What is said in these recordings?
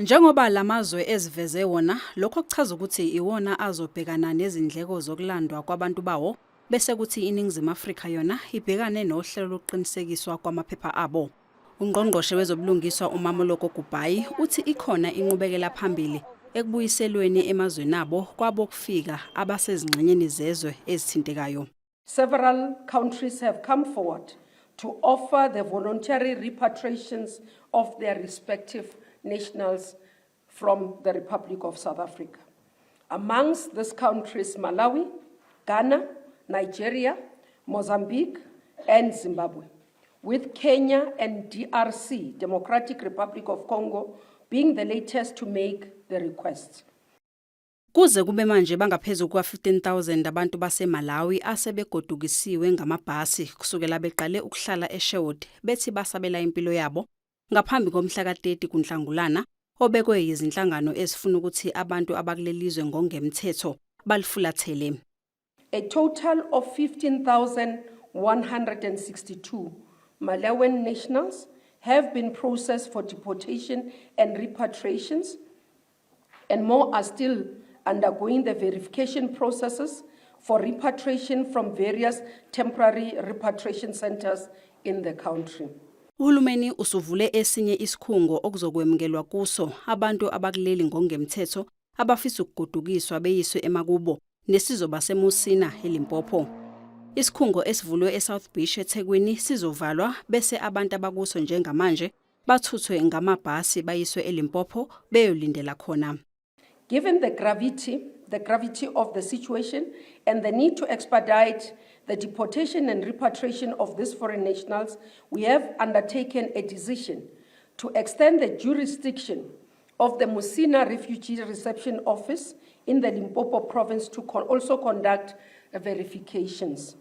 Njengoba lamazwe eziveze wona, lokho kuchaza ukuthi iwona azobhekana nezindleko zokulandwa kwabantu bawo, bese kuthi iNingizimu Afrika yona ibhekane nohlelo lokuqinisekiswa kwamaphepha abo. Ungqongqoshe wezobulungiswa uMamoloko Kubayi uthi ikhona inqubekela phambili ekubuyiselweni emazweni abo kwabokufika abasezingxenyeni zezwe ezithintekayo. Several countries have come forward to offer the voluntary repatriations of their respective nationals from the Republic of South Africa. Amongst these countries, Malawi, Ghana, Nigeria, Mozambique, and Zimbabwe, with Kenya and DRC, Democratic Republic of Congo, being the latest to make the request. Kuze kube manje bangaphezulu kwa-15,000 abantu baseMalawi asebegodukisiwe ngamabhasi kusukela beqale ukuhlala eSherwood bethi basabela impilo yabo ngaphambi komhla ka-30 kuNhlangulana obekwe yizinhlangano ezifuna ukuthi abantu abakulelizwe ngongemthetho balifulathele. A total of 15,162 Malawian nationals have been processed for deportation and repatriations, and more are still undergoing the verification processes for repatriation from various temporary repatriation centers in the country. Uhulumeni usuvule esinye isikhungo okuzokwemukelwa kuso abantu abakuleli ngongemthetho abafisa ukugodukiswa beyiswe emakubo nesizoba seMusina eLimpopo. Isikhungo esivulwe eSouth Beach eThekwini sizovalwa bese abantu abakuso njengamanje bathuthwe ngamabhasi bayiswe eLimpopo beyolindela khona. Given the gravity of the situation and the need to expedite the deportation and repatriation of these foreign nationals, we have undertaken a decision to extend the jurisdiction of the Musina Refugee Reception Office in the Limpopo province to also conduct verifications.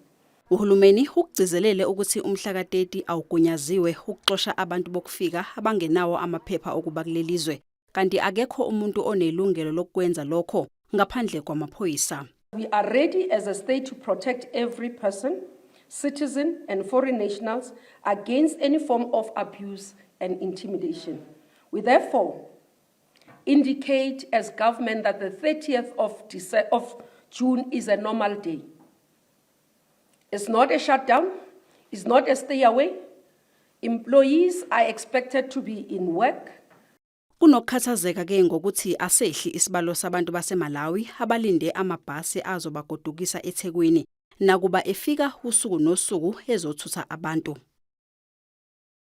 Uhulumeni ukugcizelele ukuthi umhla ka-30 awugunyaziwe ukuxosha abantu bokufika abangenawo amaphepha okuba kulelizwe. Kanti akekho umuntu onelungelo lokwenza lokho ngaphandle kwamaphoyisa. We are ready as a state to protect every person, citizen and foreign nationals against any form of abuse and intimidation. We therefore indicate as government that the 30th of June is a normal day. It's not a shutdown, it's not a stay away. Employees are expected to be in work. Kunokukhathazeka ke ngokuthi asehli isibalo sabantu baseMalawi abalinde amabhasi azobagodukisa eThekwini nakuba efika usuku nosuku ezothutha abantu.